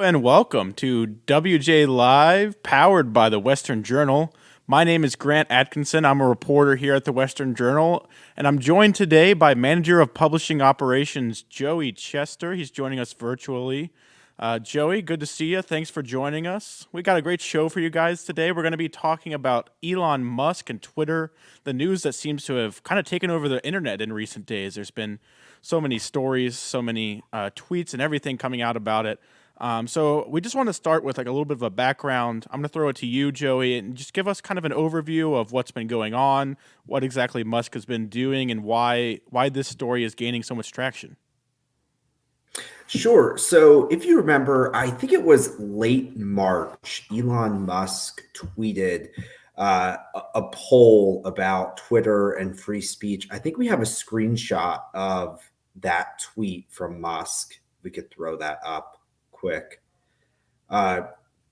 and welcome to wjlive, powered by the Western Journal. My name is Grant Atkinson. I'm a reporter here at the Western Journal, and I'm joined today by Manager of Publishing Operations, Joey Chester. He's joining us virtually. Joey, good to see you. Thanks for joining us. We got a great show for you guys today. We're going to be talking about Elon Musk and Twitter, the news that seems to have kind of taken over the internet in recent days. There's been so many stories, so many tweets and everything coming out about it. So we just want to start with like a little bit of a background. I'm going to throw it to you, Joey, and just give us kind of an overview of what's been going on, what exactly Musk has been doing, and why this story is gaining so much traction. Sure. So if you remember, I think it was late March, Elon Musk tweeted a poll about Twitter and free speech. I think we have a screenshot of that tweet from Musk. We could throw that up quick.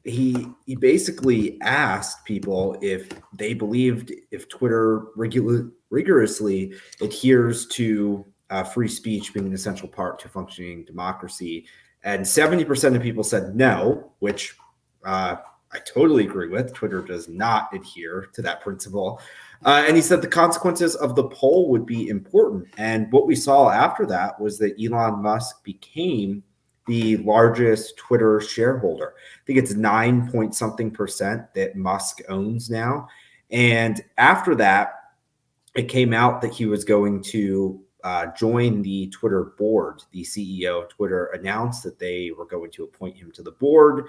He basically asked people if they believed if Twitter rigorously adheres to free speech being an essential part to functioning democracy. And 70% of people said no, which I totally agree with. Twitter does not adhere to that principle. And he said the consequences of the poll would be important. And what we saw after that was that Elon Musk became the largest Twitter shareholder. I think it's 9 point something percent that Musk owns now. And after that, it came out that he was going to join the Twitter board. The CEO of Twitter announced that they were going to appoint him to the board.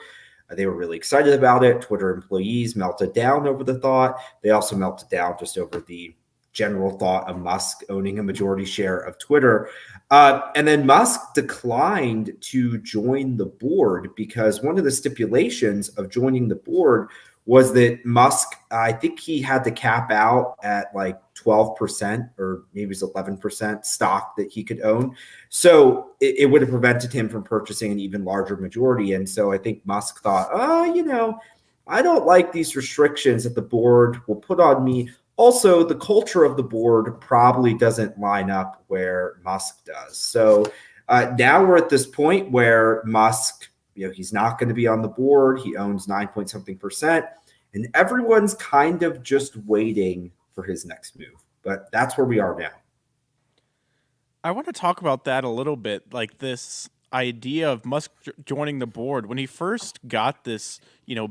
They were really excited about it. Twitter employees melted down over the thought. They also melted down just over the general thought of Musk owning a majority share of Twitter. And then Musk declined to join the board because one of the stipulations of joining the board was that Musk, I think he had to cap out at like 12% or maybe it was 11% stock that he could own. So it would have prevented him from purchasing an even larger majority. And so I think Musk thought, I don't like these restrictions that the board will put on me. Also, the culture of the board probably doesn't line up where Musk does. So now we're at this point where Musk, he's not going to be on the board. He owns 9 point something percent. And everyone's kind of just waiting for his next move. But that's where we are now. I want to talk about that a little bit, like this idea of Musk joining the board. When he first got this,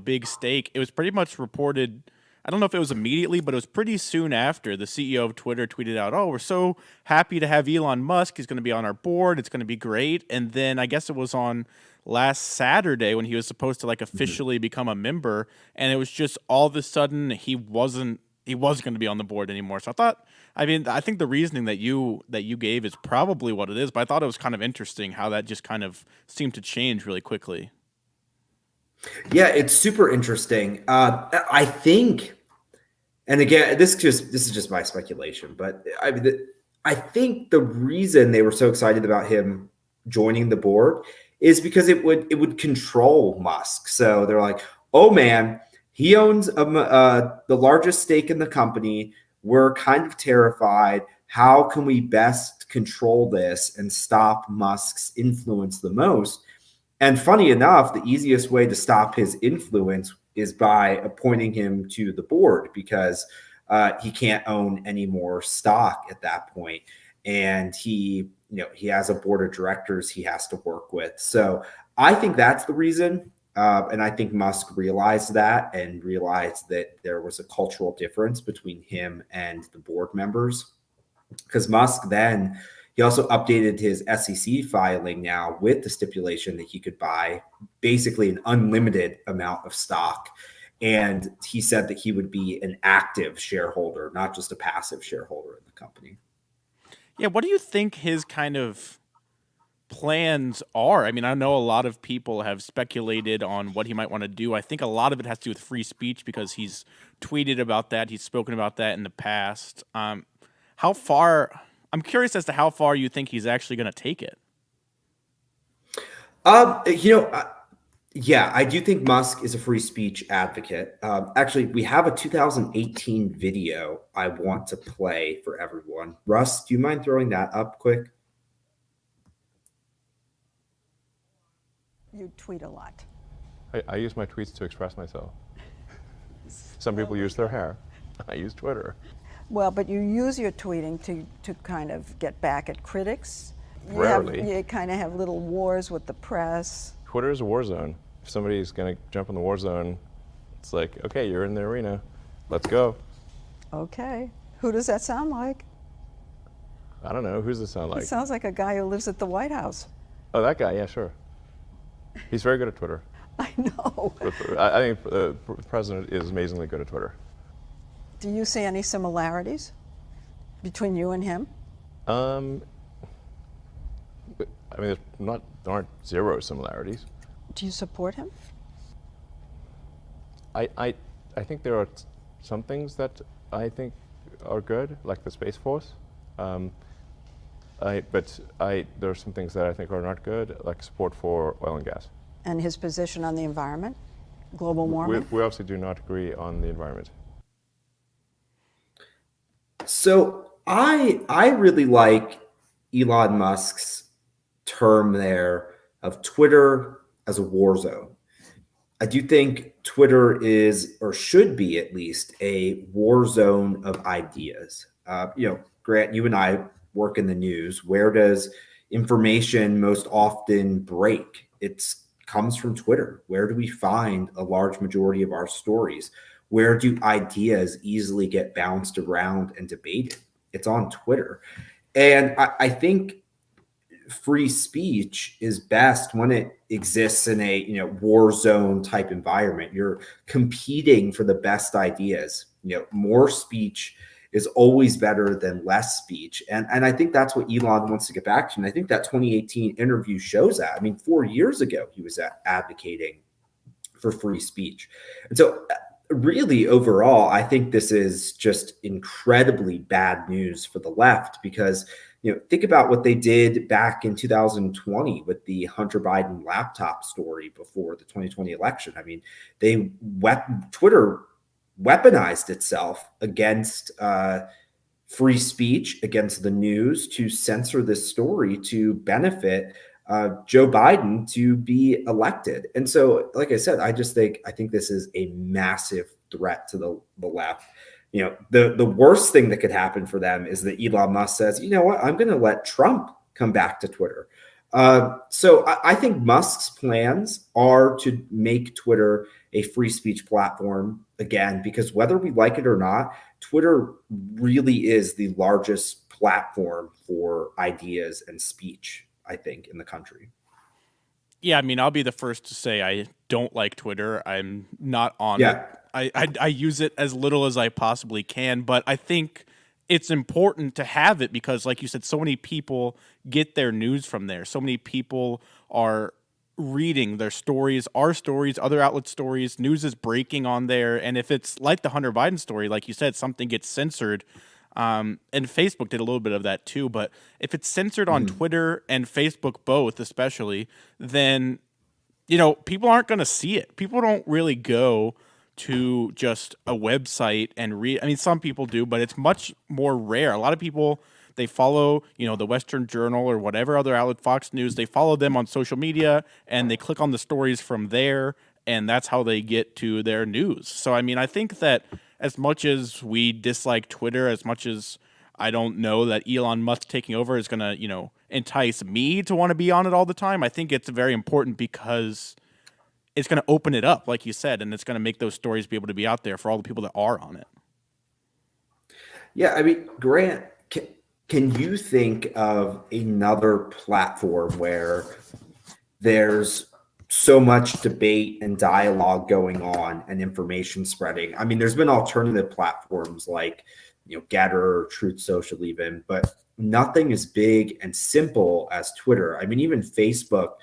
big stake, it was pretty much reported, I don't know if it was immediately, but it was pretty soon after the CEO of Twitter tweeted out, "Oh, we're so happy to have Elon Musk. He's going to be on our board. It's going to be great." And then I guess it was on last Saturday when he was supposed to like officially become a member, and it was just all of a sudden he wasn't going to be on the board anymore. So I think the reasoning that you gave is probably what it is, but I thought it was kind of interesting how that just kind of seemed to change really quickly. Yeah, it's super interesting. I think, and again, this is just my speculation, but I think the reason they were so excited about him joining the board is because it would control Musk. So they're like, oh man, he owns the largest stake in the company. We're kind of terrified. How can we best control this and stop Musk's influence the most? And funny enough, the easiest way to stop his influence is by appointing him to the board because he can't own any more stock at that point. And he has a board of directors he has to work with. So I think that's the reason. And I think Musk realized that and realized that there was a cultural difference between him and the board members. Because Musk then, he also updated his SEC filing now with the stipulation that he could buy basically an unlimited amount of stock. And he said that he would be an active shareholder, not just a passive shareholder in the company. Yeah, what do you think his kind of plans are? I mean, I know a lot of people have speculated on what he might want to do. I think a lot of it has to do with free speech because he's tweeted about that. He's spoken about that in the past. I'm curious as to how far you think he's actually going to take it. Yeah, I do think Musk is a free speech advocate. Actually, we have a 2018 video I want to play for everyone. Russ, do you mind throwing that up quick? You tweet a lot. I use my tweets to express myself. Some people use their hair. I use Twitter. Well, but you use your tweeting to kind of get back at critics. Rarely. You kind of have little wars with the press. Twitter is a war zone. If somebody's going to jump in the war zone, it's like, okay, you're in the arena. Let's go. Okay. Who does that sound like? I don't know. Who's this sound like? It sounds like a guy who lives at the White House. Oh, that guy. Yeah, sure. He's very good at Twitter. I know. I think the president is amazingly good at Twitter. Do you see any similarities between you and him? I mean, there aren't zero similarities. Do you support him? I think there are some things that I think are good, like the Space Force. But there are some things that I think are not good, like support for oil and gas. And his position on the environment, global warming? We obviously do not agree on the environment. So I really like Elon Musk's term there of Twitter as a war zone. I do think Twitter is, or should be at least, a war zone of ideas. Grant, you and I work in the news. Where does information most often break? It comes from Twitter. Where do we find a large majority of our stories? Where do ideas easily get bounced around and debated? It's on Twitter. And I think free speech is best when it exists in a war zone type environment. You're competing for the best ideas. More speech is always better than less speech. And I think that's what Elon wants to get back to. And I think that 2018 interview shows that. I mean, 4 years ago, he was advocating for free speech. And so really, overall, I think this is just incredibly bad news for the left because, think about what they did back in 2020 with the Hunter Biden laptop story before the 2020 election. I mean, Twitter weaponized itself against free speech, against the news, to censor this story to benefit Joe Biden to be elected. And so, like I said, I think this is a massive threat to the left. The worst thing that could happen for them is that Elon Musk says, you know what, I'm going to let Trump come back to Twitter. So I think Musk's plans are to make Twitter a free speech platform again, because whether we like it or not, Twitter really is the largest platform for ideas and speech, I think, in the country. Yeah, I mean, I'll be the first to say I don't like Twitter. I'm not on it. I use it as little as I possibly can, but I think it's important to have it because, like you said, so many people get their news from there. So many people are reading their stories, our stories, other outlet stories. News is breaking on there. And if it's like the Hunter Biden story, like you said, something gets censored. And Facebook did a little bit of that too. But if it's censored on Twitter and Facebook both, especially, then, people aren't going to see it. People don't really go to just a website and read. I mean, some people do, but it's much more rare. A lot of people, they follow, the Western Journal or whatever other outlet, Fox News, they follow them on social media and they click on the stories from there, and that's how they get to their news. So, I mean, I think that as much as we dislike Twitter, as much as I don't know that Elon Musk taking over is going to, entice me to want to be on it all the time, I think it's very important because it's going to open it up, like you said, and it's going to make those stories be able to be out there for all the people that are on it. Yeah, I mean, Grant, can you think of another platform where there's so much debate and dialogue going on and information spreading? I mean, there's been alternative platforms like, Getter or Truth Social even, but nothing as big and simple as Twitter. I mean, even Facebook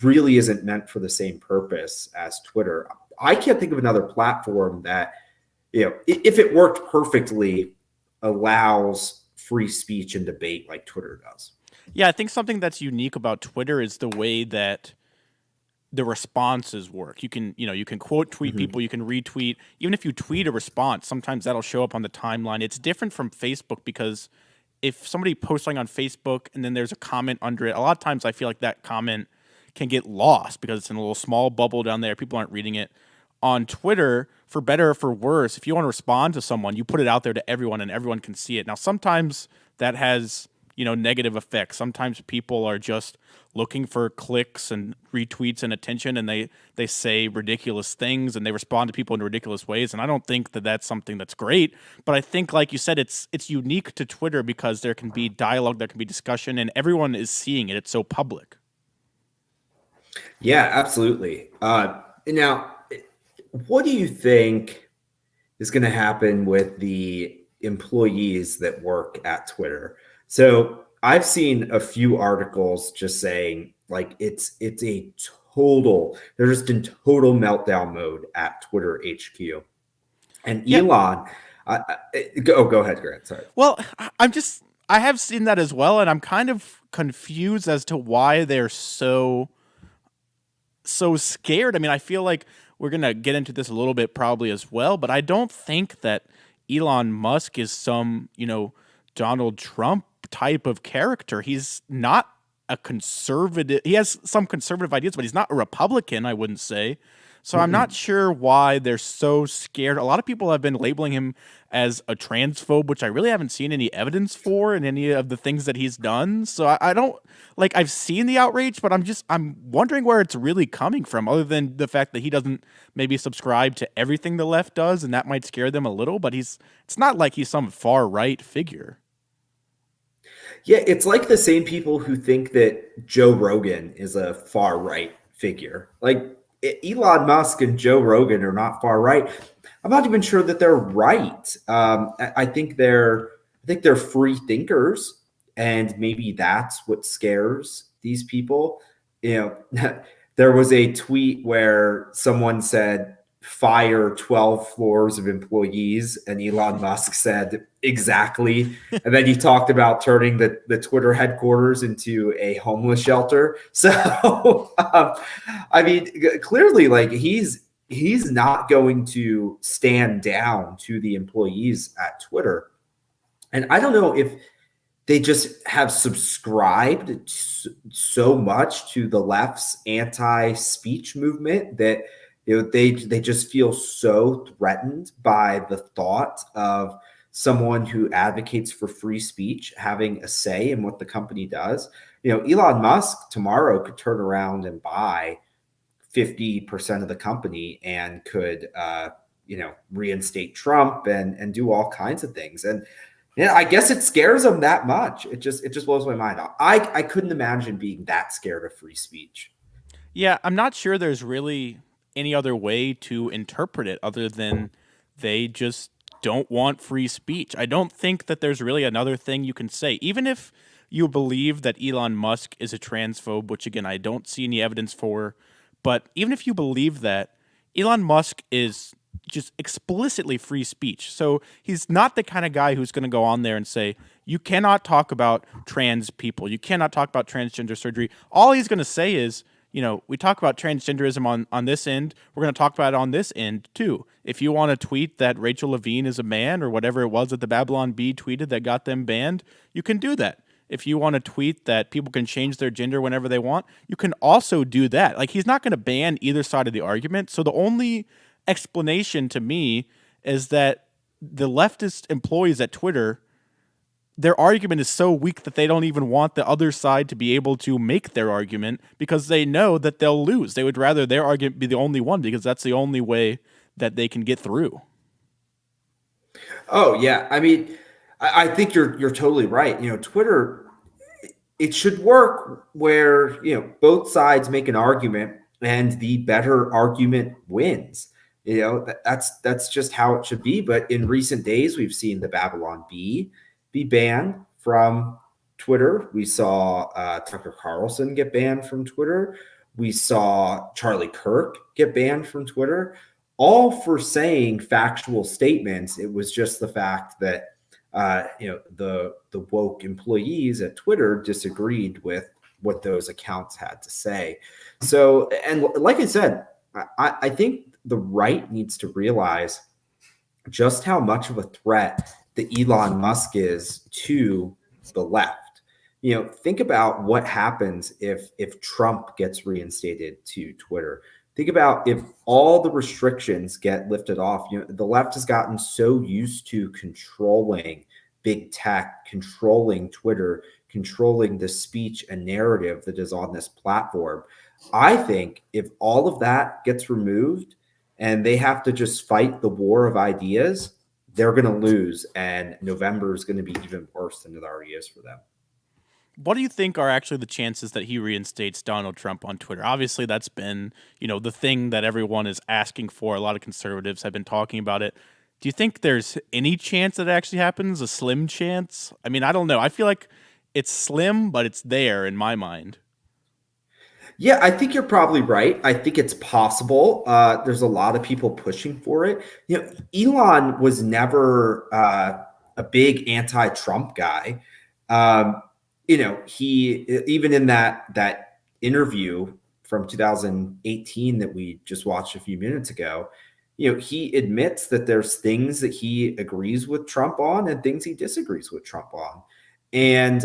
really isn't meant for the same purpose as Twitter. I can't think of another platform that, if it worked perfectly, allows free speech and debate like Twitter does. Yeah, I think something that's unique about Twitter is the way that the responses work. You can quote tweet people, you can retweet. Even if you tweet a response, sometimes that'll show up on the timeline. It's different from Facebook because if somebody posts something on Facebook and then there's a comment under it, a lot of times I feel like that comment can get lost because it's in a little small bubble down there. People aren't reading it. On Twitter, for better or for worse, if you want to respond to someone, you put it out there to everyone and everyone can see it. Now, sometimes that has, negative effects. Sometimes people are just looking for clicks and retweets and attention, and they say ridiculous things and they respond to people in ridiculous ways. And I don't think that that's something that's great. But I think, like you said, it's unique to Twitter because there can be dialogue, there can be discussion, and everyone is seeing it. It's so public. Yeah, absolutely. Now, what do you think is going to happen with the employees that work at Twitter? So I've seen a few articles just saying like it's a total, they're just in total meltdown mode at Twitter HQ. And Elon, go ahead, Grant. Sorry. Well, I have seen that as well, and I'm kind of confused as to why they're so scared. I mean, I feel like we're going to get into this a little bit probably as well, but I don't think that Elon Musk is some, Donald Trump type of character. He's not a conservative. He has some conservative ideas, but he's not a Republican, I wouldn't say. So I'm not sure why they're so scared. A lot of people have been labeling him as a transphobe, which I really haven't seen any evidence for in any of the things that he's done. So I don't like, I've seen the outrage, but I'm wondering where it's really coming from, other than the fact that he doesn't maybe subscribe to everything the left does, and that might scare them a little, but it's not like he's some far right figure. Yeah, it's like the same people who think that Joe Rogan is a far right figure. Like Elon Musk and Joe Rogan are not far right. I'm not even sure that they're right. I think they're free thinkers, and maybe that's what scares these people. There was a tweet where someone said, "Fire 12 floors of employees," and Elon Musk said, "Exactly." And then he talked about turning the Twitter headquarters into a homeless shelter. So, I mean, clearly, like he's not going to stand down to the employees at Twitter. And I don't know if they just have subscribed so much to the left's anti-speech movement that they just feel so threatened by the thought of someone who advocates for free speech having a say in what the company does. Elon Musk tomorrow could turn around and buy 50% of the company and could reinstate Trump and do all kinds of things. And I guess it scares them that much. It just blows my mind. I couldn't imagine being that scared of free speech. Yeah, I'm not sure there's really any other way to interpret it other than they just don't want free speech. I don't think that there's really another thing you can say. Even if you believe that Elon Musk is a transphobe, which again, I don't see any evidence for, but even if you believe that, Elon Musk is just explicitly free speech. So he's not the kind of guy who's going to go on there and say, you cannot talk about trans people. You cannot talk about transgender surgery. All he's going to say is, we talk about transgenderism on this end. We're going to talk about it on this end too. If you want to tweet that Rachel Levine is a man or whatever it was that the Babylon Bee tweeted that got them banned, you can do that. If you want to tweet that people can change their gender whenever they want, you can also do that. Like, he's not going to ban either side of the argument. So the only explanation to me is that the leftist employees at Twitter, their argument is so weak that they don't even want the other side to be able to make their argument because they know that they'll lose. They would rather their argument be the only one because that's the only way that they can get through. Oh yeah, I mean, I think you're totally right. Twitter, it should work where both sides make an argument and the better argument wins. That's just how it should be. But in recent days, we've seen the Babylon Bee be banned from Twitter. We saw Tucker Carlson get banned from Twitter. We saw Charlie Kirk get banned from Twitter, all for saying factual statements. It was just the fact that the woke employees at Twitter disagreed with what those accounts had to say. So, and like I said, I think the right needs to realize just how much of a threat the Elon Musk is to the left. think about what happens if Trump gets reinstated to Twitter. Think about if all the restrictions get lifted off. The left has gotten so used to controlling big tech, controlling Twitter, controlling the speech and narrative that is on this platform. I think if all of that gets removed and they have to just fight the war of ideas, they're going to lose. And November is going to be even worse than it already is for them. What do you think are actually the chances that he reinstates Donald Trump on Twitter? Obviously, that's been, the thing that everyone is asking for. A lot of conservatives have been talking about it. Do you think there's any chance that it actually happens? A slim chance? I mean, I don't know. I feel like it's slim, but it's there in my mind. Yeah, I think you're probably right. I think it's possible. There's a lot of people pushing for it. Elon was never a big anti-Trump guy. He even in that interview from 2018 that we just watched a few minutes ago, he admits that there's things that he agrees with Trump on and things he disagrees with Trump on. And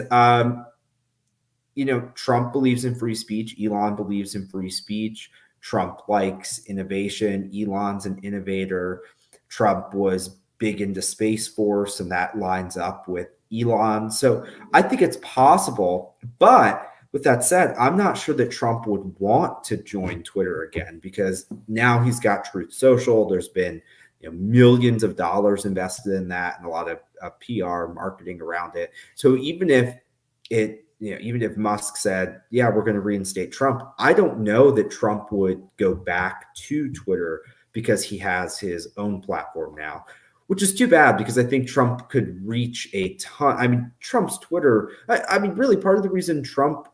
Trump believes in free speech. Elon believes in free speech. Trump likes innovation. Elon's an innovator. Trump was big into Space Force, and that lines up with Elon. So I think it's possible. But with that said, I'm not sure that Trump would want to join Twitter again, because now he's got Truth Social. There's been millions of dollars invested in that and a lot of PR marketing around it. So even if Musk said, yeah, we're going to reinstate Trump, I don't know that Trump would go back to Twitter because he has his own platform now, which is too bad, because I think Trump could reach a ton. I mean, Trump's Twitter, really part of the reason Trump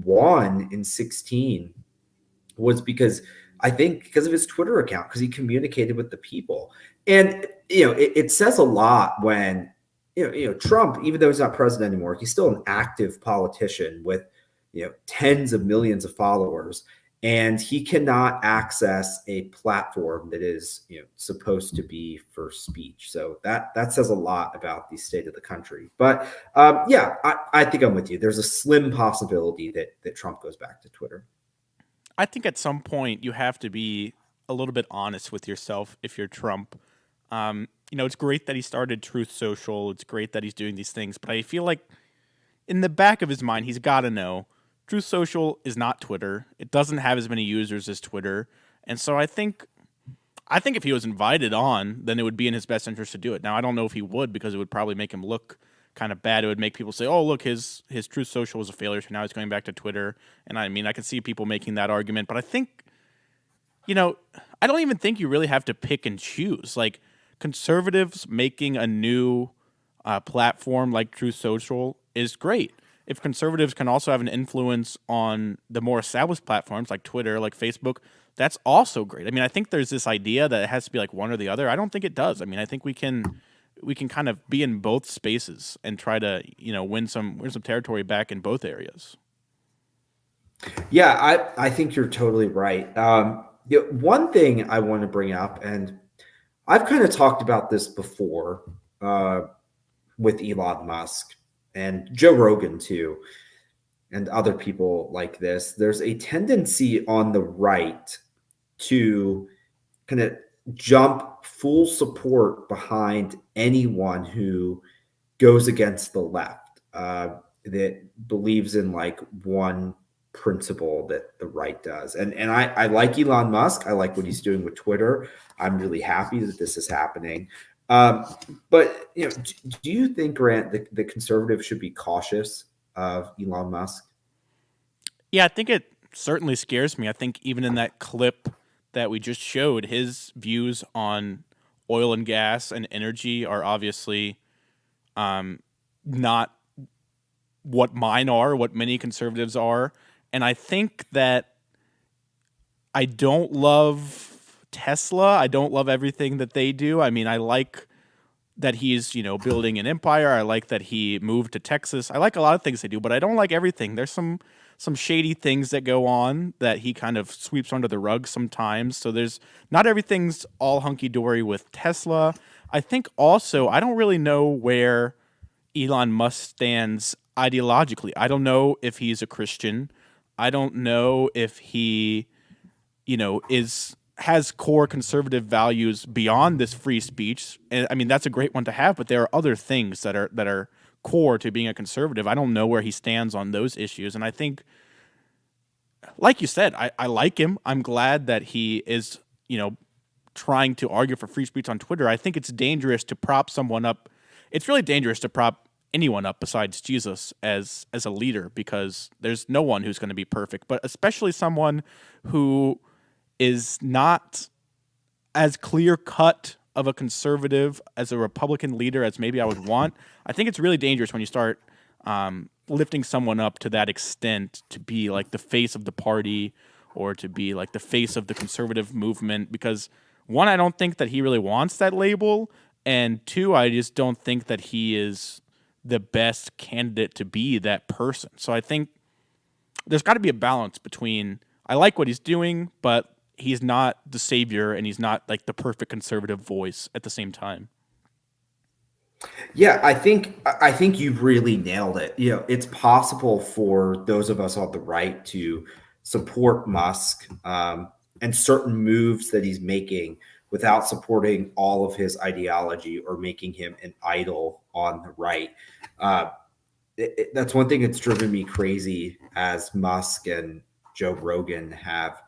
won in 2016 was because of his Twitter account, because he communicated with the people. And, it says a lot when, Trump, even though he's not president anymore, he's still an active politician with, tens of millions of followers, and he cannot access a platform that is, supposed to be for speech. So that says a lot about the state of the country. But I think I'm with you. There's a slim possibility that Trump goes back to Twitter. I think at some point you have to be a little bit honest with yourself if you're Trump. It's great that he started Truth Social. It's great that he's doing these things, but I feel like in the back of his mind, he's got to know Truth Social is not Twitter. It doesn't have as many users as Twitter. And so I think if he was invited on, then it would be in his best interest to do it. Now, I don't know if he would, because it would probably make him look kind of bad. It would make people say, oh, look, his Truth Social was a failure, so now he's going back to Twitter. And I mean, I can see people making that argument, but I think, I don't even think you really have to pick and choose. Like, conservatives making a new platform like Truth Social is great. If conservatives can also have an influence on the more established platforms like Twitter, like Facebook, that's also great. I mean, I think there's this idea that it has to be like one or the other. I don't think it does. I mean, I think we can kind of be in both spaces and try to, win some territory back in both areas. Yeah, I think you're totally right. One thing I want to bring up, and I've kind of talked about this before with Elon Musk and Joe Rogan too, and other people like this. There's a tendency on the right to kind of jump full support behind anyone who goes against the left, that believes in like one principle that the right does. And I like Elon Musk. I like what he's doing with Twitter. I'm really happy that this is happening. But do you think, Grant, the conservatives should be cautious of Elon Musk? Yeah, I think it certainly scares me. I think even in that clip that we just showed, his views on oil and gas and energy are obviously not what mine are, what many conservatives are. And I think that I don't love Tesla. I don't love everything that they do. I mean, I like that he's, building an empire. I like that he moved to Texas. I like a lot of things they do, but I don't like everything. There's some shady things that go on that he kind of sweeps under the rug sometimes. So there's not everything's all hunky-dory with Tesla. I think also, I don't really know where Elon Musk stands ideologically. I don't know if he's a Christian. I don't know if he, has core conservative values beyond this free speech. And I mean, that's a great one to have, but there are other things that are core to being a conservative. I don't know where he stands on those issues. And I think, like you said, I like him. I'm glad that he is, trying to argue for free speech on Twitter. I think it's dangerous to prop someone up. It's really dangerous to prop anyone up besides Jesus as a leader, because there's no one who's going to be perfect, but especially someone who is not as clear cut of a conservative as a Republican leader as maybe I would want. I think it's really dangerous when you start lifting someone up to that extent to be like the face of the party or to be like the face of the conservative movement, because one, I don't think that he really wants that label, and two, I just don't think that he is the best candidate to be that person. So I think there's got to be a balance between, I like what he's doing, but he's not the savior and he's not like the perfect conservative voice at the same time. Yeah, I think you've really nailed it. It's possible for those of us on the right to support Musk and certain moves that he's making without supporting all of his ideology or making him an idol on the right. That's one thing that's driven me crazy as Musk and Joe Rogan have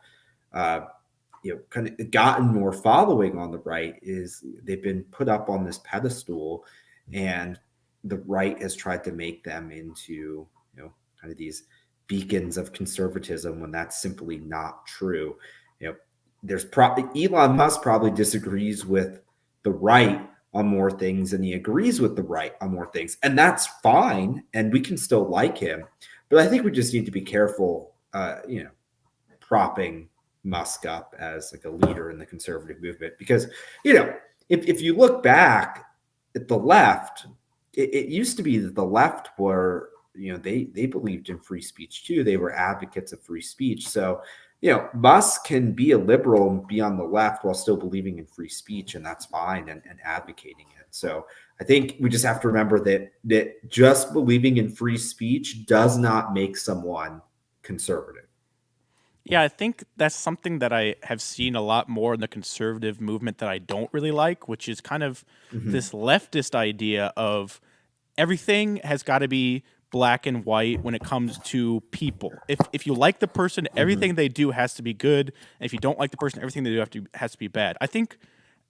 kind of gotten more following on the right, is they've been put up on this pedestal, and the right has tried to make them into kind of these beacons of conservatism when that's simply not true. There's probably Elon Musk probably disagrees with the right on more things and he agrees with the right on more things, and that's fine, and we can still like him, but I think we just need to be careful propping Musk up as like a leader in the conservative movement, because if you look back at the left, it used to be that the left were they believed in free speech too. They were advocates of free speech. So Musk can be a liberal and be on the left while still believing in free speech, and that's fine, and advocating it. So I think we just have to remember that just believing in free speech does not make someone conservative. Yeah, I think that's something that I have seen a lot more in the conservative movement that I don't really like, which is kind of this leftist idea of everything has got to be black and white when it comes to people. If you like the person, everything they do has to be good. And if you don't like the person, everything they do has to be bad. I think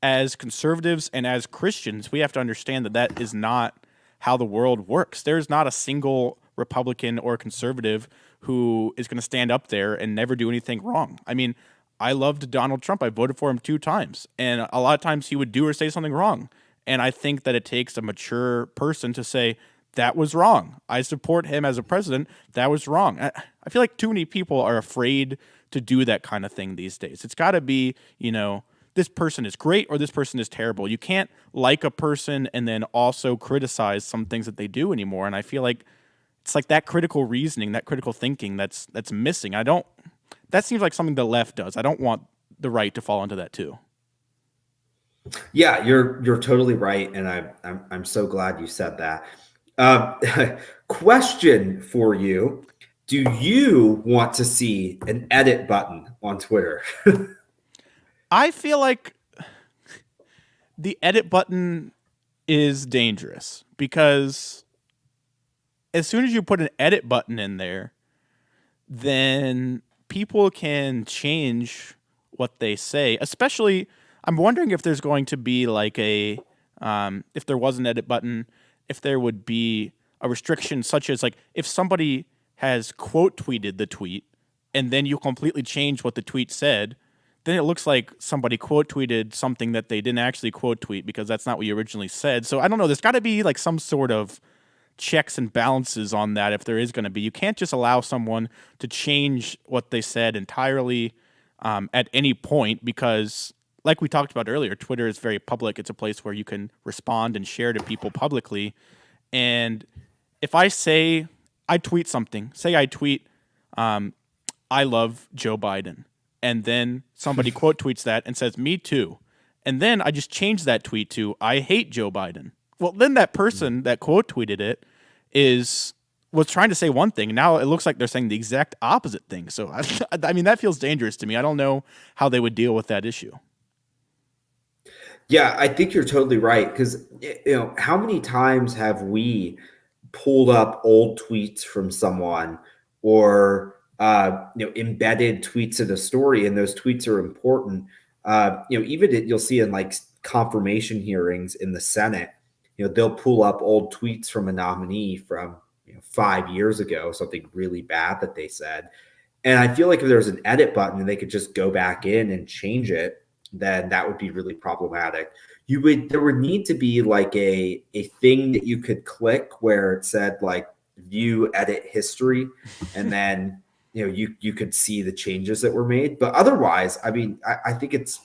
as conservatives and as Christians, we have to understand that that is not how the world works. There's not a single Republican or conservative who is going to stand up there and never do anything wrong. I mean, I loved Donald Trump. I voted for him 2 times. And a lot of times he would do or say something wrong. And I think that it takes a mature person to say, that was wrong. I support him as a president. That was wrong. I feel like too many people are afraid to do that kind of thing these days. It's got to be, this person is great or this person is terrible. You can't like a person and then also criticize some things that they do anymore. And I feel like it's like that critical reasoning, that critical thinking that's missing. That seems like something the left does. I don't want the right to fall into that too. Yeah, you're totally right, and I'm so glad you said that. Question for you: do you want to see an edit button on Twitter? I feel like the edit button is dangerous because as soon as you put an edit button in there, then people can change what they say. Especially, I'm wondering if there's going to be like if there was an edit button, if there would be a restriction such as like if somebody has quote tweeted the tweet and then you completely change what the tweet said, then it looks like somebody quote tweeted something that they didn't actually quote tweet because that's not what you originally said. So I don't know. There's got to be like some sort of checks and balances on that if there is going to be. You can't just allow someone to change what they said entirely at any point because, like we talked about earlier, Twitter is very public. It's a place where you can respond and share to people publicly. And if I tweet something, I tweet, I love Joe Biden. And then somebody quote tweets that and says, me too. And then I just change that tweet to, I hate Joe Biden. Well, then that person that quote tweeted it is was trying to say one thing. Now it looks like they're saying the exact opposite thing. So, I mean, that feels dangerous to me. I don't know how they would deal with that issue. Yeah, I think you're totally right. Because, how many times have we pulled up old tweets from someone or, embedded tweets in a story, and those tweets are important. You'll see in like confirmation hearings in the Senate, they'll pull up old tweets from a nominee from 5 years ago, something really bad that they said. And I feel like if there's an edit button and they could just go back in and change it, then that would be really problematic. There would need to be like a thing that you could click where it said like view edit history, and then you could see the changes that were made. But otherwise, I mean, I think it's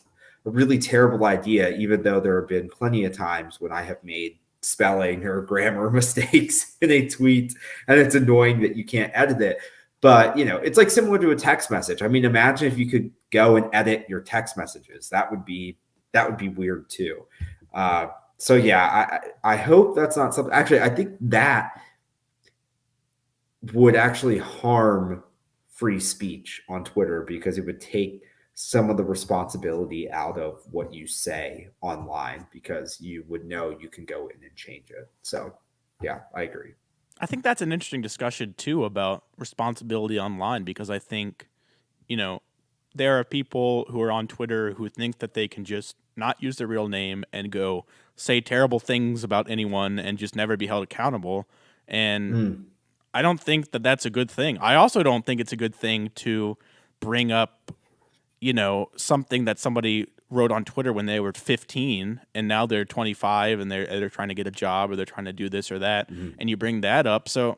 a really terrible idea, even though there have been plenty of times when I have made spelling or grammar mistakes in a tweet, and it's annoying that you can't edit it. But it's like similar to a text message. I mean, imagine if you could go and edit your text messages. That would be weird too. So yeah, I hope that's not something. Actually, I think that would actually harm free speech on Twitter, because it would take some of the responsibility out of what you say online, because you would know you can go in and change it. So yeah, I agree. I think that's an interesting discussion too about responsibility online, because I think, there are people who are on Twitter who think that they can just not use their real name and go say terrible things about anyone and just never be held accountable. And I don't think that that's a good thing. I also don't think it's a good thing to bring up, something that somebody wrote on Twitter when they were 15 and now they're 25 and they're trying to get a job or they're trying to do this or that, and you bring that up. So,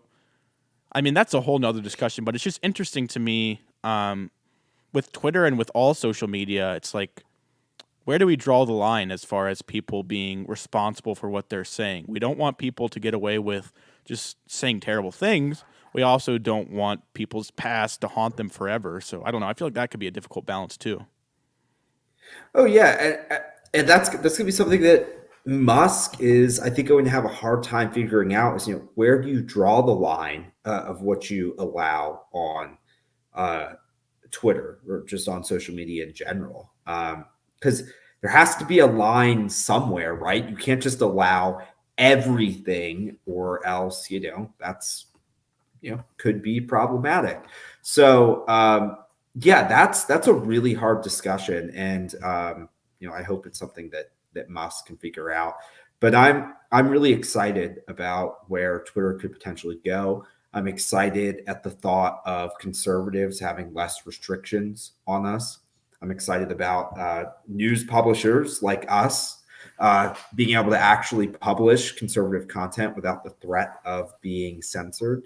I mean, that's a whole nother discussion, but it's just interesting to me with Twitter and with all social media. It's like, where do we draw the line as far as people being responsible for what they're saying? We don't want people to get away with just saying terrible things. We also don't want people's past to haunt them forever. So I don't know. I feel like that could be a difficult balance too. Oh yeah, and that's gonna be something that Musk is, I think, going to have a hard time figuring out. Is where do you draw the line of what you allow on Twitter or just on social media in general? Because there has to be a line somewhere, right? You can't just allow everything, or else that's could be problematic. So yeah, that's a really hard discussion, and I hope it's something that Musk can figure out. But I'm really excited about where Twitter could potentially go. I'm excited at the thought of conservatives having less restrictions on us. I'm excited about news publishers like us being able to actually publish conservative content without the threat of being censored.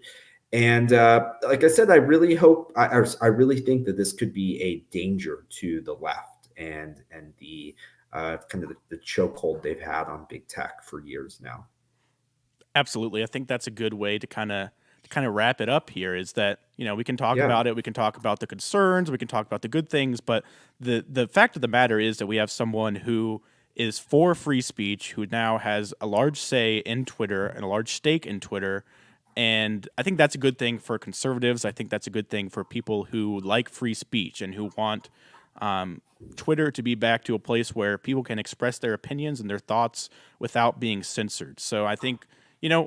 And like I said, I really think that this could be a danger to the left and the kind of the chokehold they've had on big tech for years now. Absolutely. I think that's a good way to kind of wrap it up here, is that, we can talk about it. We can talk about the concerns. We can talk about the good things. But the fact of the matter is that we have someone who is for free speech, who now has a large say in Twitter and a large stake in Twitter. And I think that's a good thing for conservatives. I think that's a good thing for people who like free speech and who want Twitter to be back to a place where people can express their opinions and their thoughts without being censored. So I think,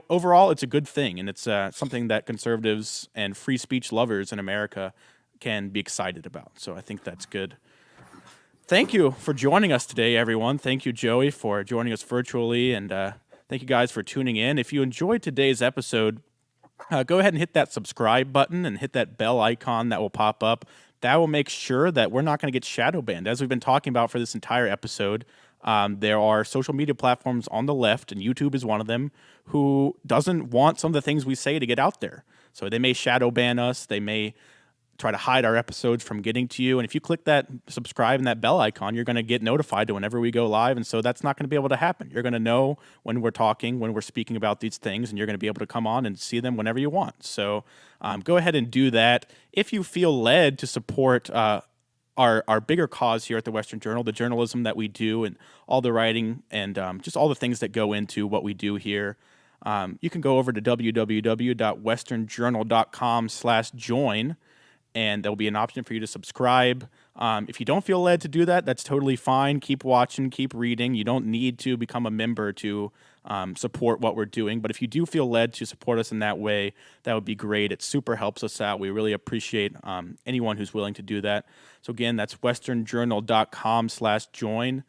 overall, it's a good thing. And it's something that conservatives and free speech lovers in America can be excited about. So I think that's good. Thank you for joining us today, everyone. Thank you, Joey, for joining us virtually. And thank you guys for tuning in. If you enjoyed today's episode, go ahead and hit that subscribe button and hit that bell icon that will pop up. That will make sure that we're not going to get shadow banned. As we've been talking about for this entire episode, there are social media platforms on the left, and YouTube is one of them, who doesn't want some of the things we say to get out there. So they may shadow ban us. They may try to hide our episodes from getting to you. And if you click that subscribe and that bell icon, you're going to get notified to whenever we go live. And so that's not going to be able to happen. You're going to know when we're talking, when we're speaking about these things, and you're going to be able to come on and see them whenever you want. So go ahead and do that. If you feel led to support our bigger cause here at the Western Journal, the journalism that we do and all the writing and just all the things that go into what we do here, you can go over to www.westernjournal.com/join, and there'll be an option for you to subscribe. If you don't feel led to do that, that's totally fine. Keep watching, keep reading. You don't need to become a member to support what we're doing. But if you do feel led to support us in that way, that would be great. It super helps us out. We really appreciate anyone who's willing to do that. So again, that's westernjournal.com/join.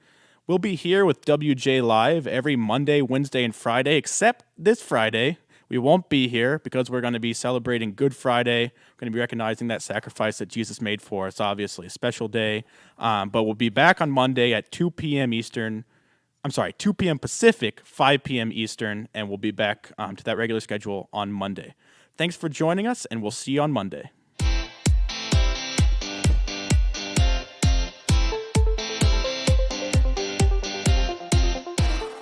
We'll be here with wjlive every Monday, Wednesday, and Friday, except this Friday. We won't be here because we're going to be celebrating Good Friday. We're going to be recognizing that sacrifice that Jesus made for us, obviously, a special day. But we'll be back on Monday at 2 p.m. Eastern. 2 p.m. Pacific, 5 p.m. Eastern, and we'll be back to that regular schedule on Monday. Thanks for joining us, and we'll see you on Monday.